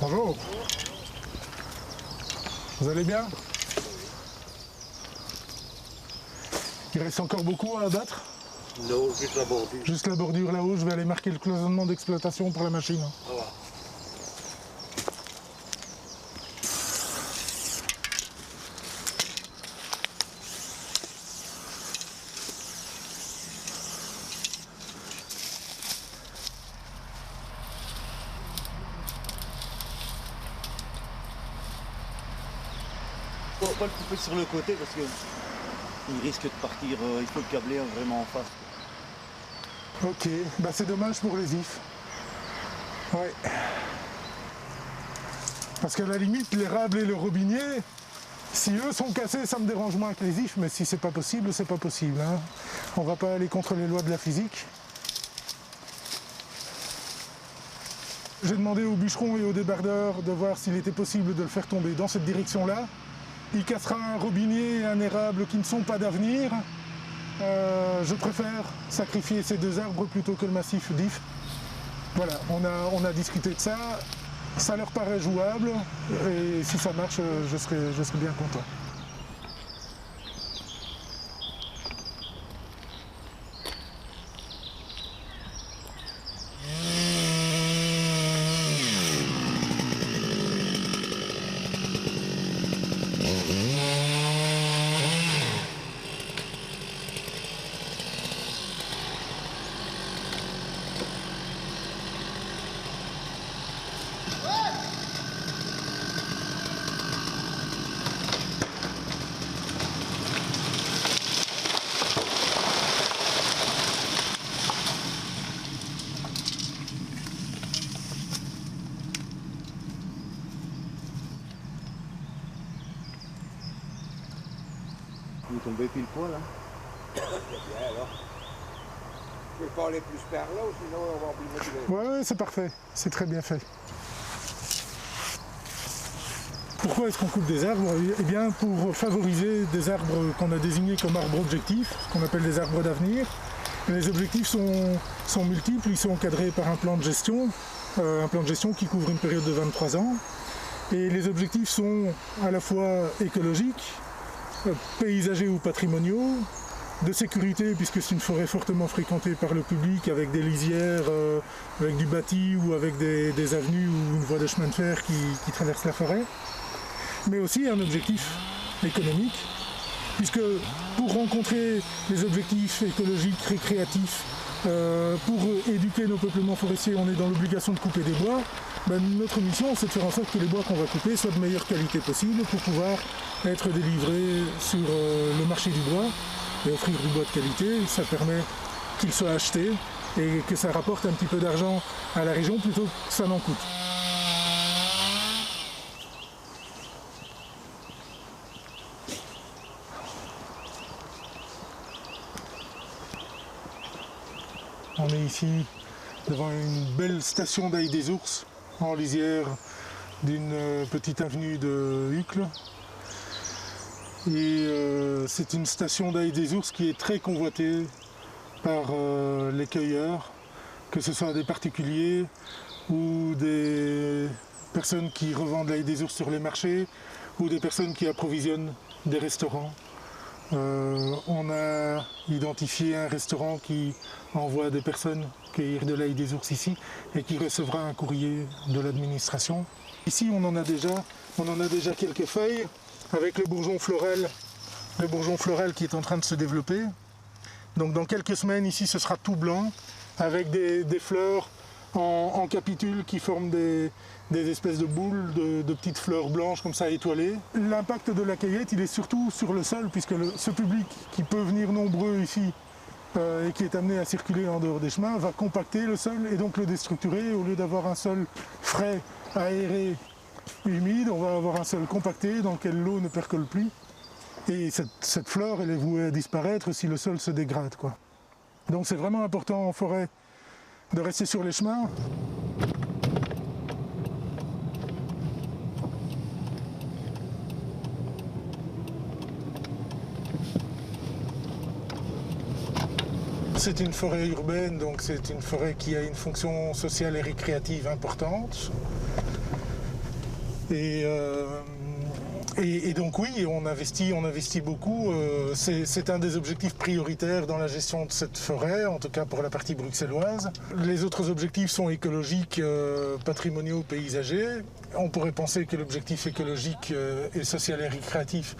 Bonjour. Vous allez bien? Il reste encore beaucoup à abattre? Non, juste la bordure. Juste la bordure là-haut, je vais aller marquer le cloisonnement d'exploitation pour la machine. Voilà. Faut pas le couper sur le côté parce que il risque de partir, il faut le câbler vraiment en face. Ok, bah c'est dommage pour les ifs. Ouais. Parce qu'à la limite, l'érable et le robinier, si eux sont cassés, ça me dérange moins que les ifs, mais si c'est pas possible, c'est pas possible. Hein. On va pas aller contre les lois de la physique. J'ai demandé au bûcheron et au débardeur de voir s'il était possible de le faire tomber dans cette direction-là. Il cassera un robinier et un érable qui ne sont pas d'avenir. Je préfère sacrifier ces deux arbres plutôt que le massif d'if. Voilà, on a discuté de ça. Ça leur paraît jouable et si ça marche, je serai bien content. Vous tombez pile poil là. C'est bien alors. Je vais pas aller plus par là ou sinon on va oublier. Ouais, c'est parfait, c'est très bien fait. Pourquoi est-ce qu'on coupe des arbres? Eh bien pour favoriser des arbres qu'on a désignés comme arbres objectifs, qu'on appelle des arbres d'avenir. Les objectifs sont multiples, ils sont encadrés par un plan de gestion qui couvre une période de 23 ans. Et les objectifs sont à la fois écologiques, paysagers ou patrimoniaux, de sécurité puisque c'est une forêt fortement fréquentée par le public avec des lisières, avec du bâti ou avec des avenues ou une voie de chemin de fer qui traverse la forêt, mais aussi un objectif économique puisque pour rencontrer les objectifs écologiques, récréatifs, pour éduquer nos peuplements forestiers, on est dans l'obligation de couper des bois. Ben, notre mission, c'est de faire en sorte que les bois qu'on va couper soient de meilleure qualité possible pour pouvoir être délivrés sur le marché du bois et offrir du bois de qualité. Ça permet qu'il soit acheté et que ça rapporte un petit peu d'argent à la région plutôt que ça n'en coûte. On est ici devant une belle station d'ail des ours en lisière d'une petite avenue de Uccle. Et c'est une station d'ail des ours qui est très convoitée par les cueilleurs, que ce soit des particuliers ou des personnes qui revendent l'ail des ours sur les marchés ou des personnes qui approvisionnent des restaurants. On a identifié un restaurant qui envoie des personnes cueillir de l'ail des ours ici et qui recevra un courrier de l'administration. Ici on en a déjà quelques feuilles avec le bourgeon floral qui est en train de se développer. Donc dans quelques semaines ici ce sera tout blanc avec des fleurs en capitules qui forment des espèces de boules, de petites fleurs blanches comme ça étoilées. L'impact de la cueillette il est surtout sur le sol puisque ce public qui peut venir nombreux ici et qui est amené à circuler en dehors des chemins va compacter le sol et donc le déstructurer. Au lieu d'avoir un sol frais, aéré, humide, on va avoir un sol compacté dans lequel l'eau ne percole plus. Et cette flore elle est vouée à disparaître si le sol se dégrade, quoi. Donc c'est vraiment important en forêt de rester sur les chemins. C'est une forêt urbaine, donc c'est une forêt qui a une fonction sociale et récréative importante. Et donc oui, on investit beaucoup. C'est un des objectifs prioritaires dans la gestion de cette forêt, en tout cas pour la partie bruxelloise. Les autres objectifs sont écologiques, patrimoniaux, paysagers. On pourrait penser que l'objectif écologique et social et récréatif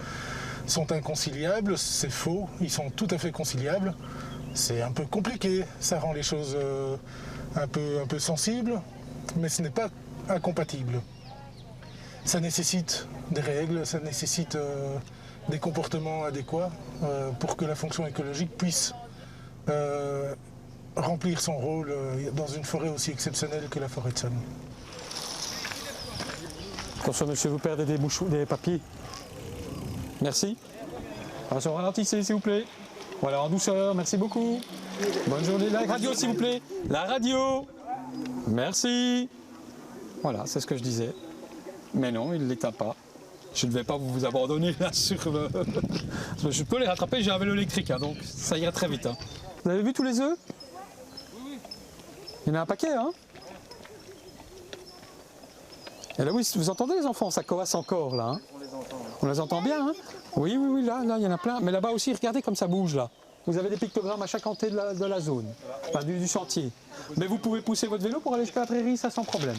sont inconciliables. C'est faux, ils sont tout à fait conciliables. C'est un peu compliqué, ça rend les choses un peu sensibles, mais ce n'est pas incompatible. Ça nécessite des règles, ça nécessite des comportements adéquats pour que la fonction écologique puisse remplir son rôle dans une forêt aussi exceptionnelle que la forêt de Sonne. Attention monsieur, vous perdez des papiers. Merci. Attention, ralentissez s'il vous plaît. Voilà, en douceur, merci beaucoup. Bonne journée. La radio s'il vous plaît. La radio. Merci. Voilà, c'est ce que je disais. Mais non, il ne l'éteint pas. Je ne vais pas vous abandonner là sur le... Je peux les rattraper, j'ai un vélo électrique, hein, donc ça ira très vite. Hein. Vous avez vu tous les œufs? Oui. Il y en a un paquet, hein? Et là, oui, vous entendez les enfants, ça coasse encore là. Hein. On les entend. On les entend bien, hein? Oui, là, il y en a plein. Mais là-bas aussi, regardez comme ça bouge là. Vous avez des pictogrammes à chaque côté de la zone, enfin, du sentier. Mais vous pouvez pousser votre vélo pour aller jusqu'à la prairie, ça sans problème.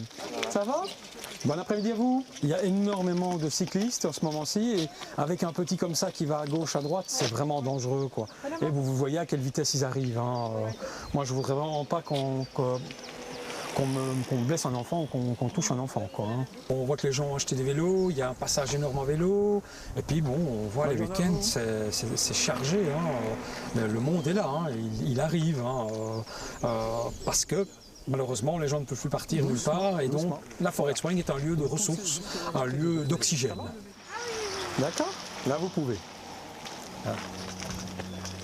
Ça va? Bon après-midi à vous. Il y a énormément de cyclistes en ce moment-ci et avec un petit comme ça qui va à gauche, à droite, c'est vraiment dangereux quoi. Et vous voyez à quelle vitesse ils arrivent. Hein. Moi je voudrais vraiment pas qu'on blesse un enfant ou qu'on touche un enfant. Quoi, hein. On voit que les gens ont acheté des vélos, il y a un passage énorme en vélo, et puis bon, on voit les week-ends, c'est chargé. Hein. Le monde est là, hein. Il arrive, hein. Parce que malheureusement les gens ne peuvent plus partir nulle part, et donc la forêt de Soignes est un lieu de ressources, un lieu d'oxygène. D'accord? Là vous pouvez.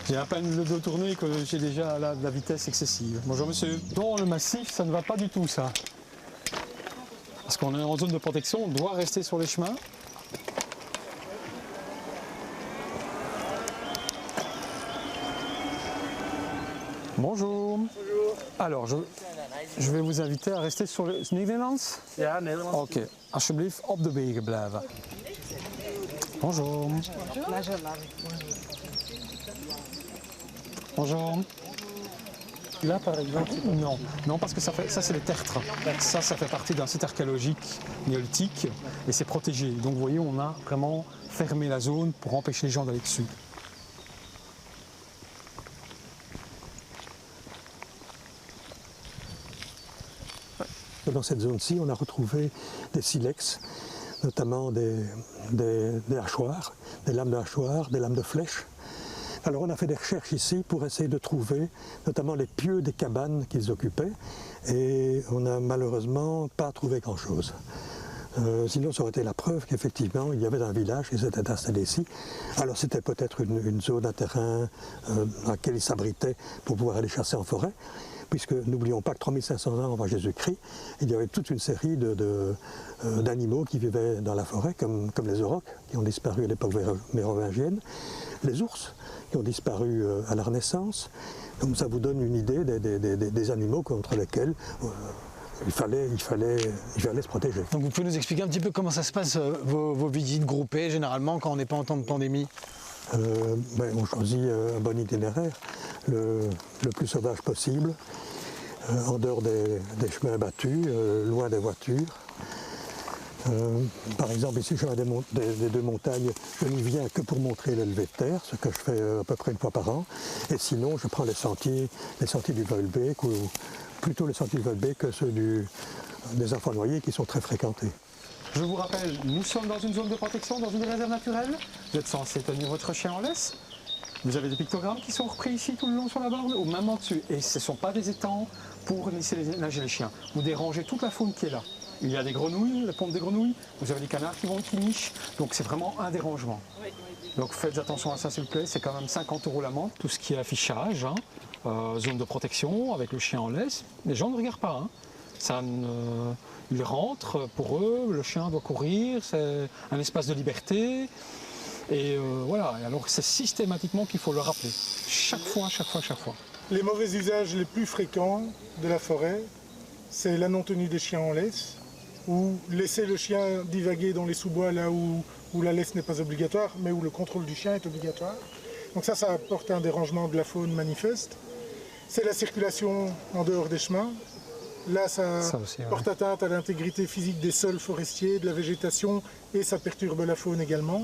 J'ai à peine le dos tourné que j'ai déjà la vitesse excessive. Bonjour monsieur. Dans le massif, ça ne va pas du tout ça. Parce qu'on est en zone de protection, on doit rester sur les chemins. Bonjour. Bonjour. Alors, je vais vous inviter à rester sur le Nederlands. Ja, Nederlands. Ok. Alsjeblieft op de wegen blijven. Bonjour. Bonjour. Là, par exemple, non, parce que ça c'est les tertres. Ça fait partie d'un site archéologique néolithique et c'est protégé. Donc, vous voyez, on a vraiment fermé la zone pour empêcher les gens d'aller dessus. Dans cette zone-ci, on a retrouvé des silex, notamment des hachoirs, des lames de hachoirs, des lames de flèches. Alors on a fait des recherches ici pour essayer de trouver notamment les pieux des cabanes qu'ils occupaient et on n'a malheureusement pas trouvé grand-chose. Sinon ça aurait été la preuve qu'effectivement il y avait un village qui s'était installé ici. Alors c'était peut-être une zone, un terrain à laquelle ils s'abritaient pour pouvoir aller chasser en forêt, puisque n'oublions pas que 3500 ans avant Jésus-Christ, il y avait toute une série d'animaux qui vivaient dans la forêt, comme les aurochs qui ont disparu à l'époque mérovingienne, les ours qui ont disparu à la Renaissance. Donc ça vous donne une idée des animaux contre lesquels il fallait se protéger. Donc vous pouvez nous expliquer un petit peu comment ça se passe, vos visites groupées, généralement, quand on n'est pas en temps de pandémie? On choisit un bon itinéraire, le plus sauvage possible, en dehors des chemins battus, loin des voitures. Par exemple, ici, je vais des deux montagnes, je n'y viens que pour montrer le lever de terre, ce que je fais à peu près une fois par an. Et sinon, je prends les sentiers du Volbeek, ou plutôt les sentiers du Volbeek que ceux des enfants noyés qui sont très fréquentés. Je vous rappelle, nous sommes dans une zone de protection, dans une réserve naturelle. Vous êtes censé tenir votre chien en laisse. Vous avez des pictogrammes qui sont repris ici tout le long sur la borne ou même en dessus. Et ce ne sont pas des étangs pour laisser nager les chiens. Vous dérangez toute la faune qui est là. Il y a des grenouilles, la pompe des grenouilles, vous avez des canards qui nichent, donc c'est vraiment un dérangement. Donc faites attention à ça s'il vous plaît, c'est quand même 50 € l'amende. Tout ce qui est affichage, hein, zone de protection avec le chien en laisse, les gens ne regardent pas. Hein. Ils rentrent, pour eux, le chien doit courir, c'est un espace de liberté. Et voilà, alors c'est systématiquement qu'il faut le rappeler, chaque fois. Les mauvais usages les plus fréquents de la forêt, c'est la non-tenue des chiens en laisse, ou laisser le chien divaguer dans les sous-bois là où la laisse n'est pas obligatoire, mais où le contrôle du chien est obligatoire. Donc ça apporte un dérangement de la faune manifeste. C'est la circulation en dehors des chemins. Là, ça aussi, porte atteinte à l'intégrité physique des sols forestiers, de la végétation, et ça perturbe la faune également.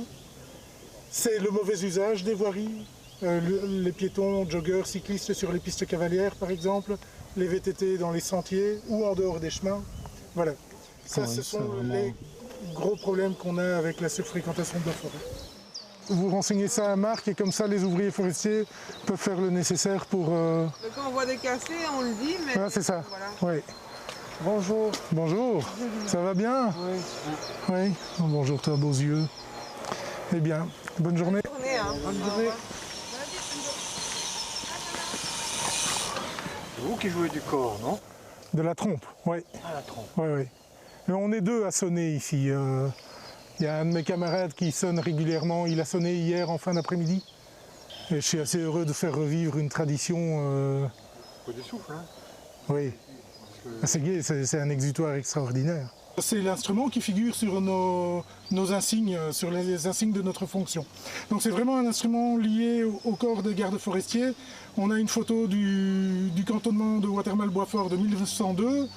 C'est le mauvais usage des voiries. Les piétons, joggeurs, cyclistes sur les pistes cavalières, par exemple, les VTT dans les sentiers ou en dehors des chemins. Voilà. Ça, ce sont les gros problèmes qu'on a avec la surfréquentation de la forêt. Vous renseignez ça à Marc et comme ça les ouvriers forestiers peuvent faire le nécessaire pour... Quand on voit des cassés, on le dit, mais... Ah, c'est ça, voilà. oui. Bonjour. Bonjour, ça va bien? Oui. Oui, bonjour toi, beaux yeux. Eh bien, bonne journée. Bonne journée, hein. Bonne journée. C'est vous qui jouez du corps, non? De la trompe, oui. Ah, la trompe. Oui, oui. Mais on est deux à sonner ici. Il y a un de mes camarades qui sonne régulièrement. Il a sonné hier en fin d'après-midi. Et je suis assez heureux de faire revivre une tradition. Faut du souffle, hein? Oui. C'est gai, c'est un exutoire extraordinaire. C'est l'instrument qui figure sur nos insignes, sur les insignes de notre fonction. Donc c'est vraiment un instrument lié au corps des gardes forestiers. On a une photo du cantonnement de Watermal-Boisfort de 1902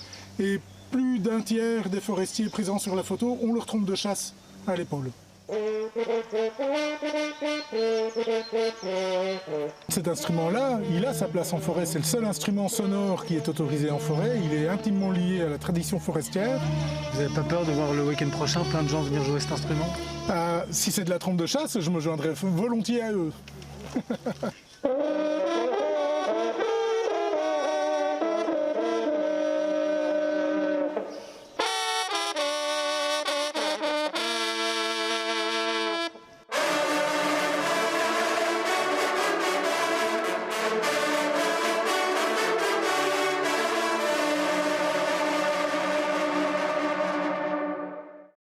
et plus d'un tiers des forestiers présents sur la photo ont leur trompe de chasse à l'épaule. Cet instrument-là, il a sa place en forêt. C'est le seul instrument sonore qui est autorisé en forêt. Il est intimement lié à la tradition forestière. Vous n'avez pas peur de voir le week-end prochain plein de gens venir jouer cet instrument? Si c'est de la trompe de chasse, je me joindrai volontiers à eux.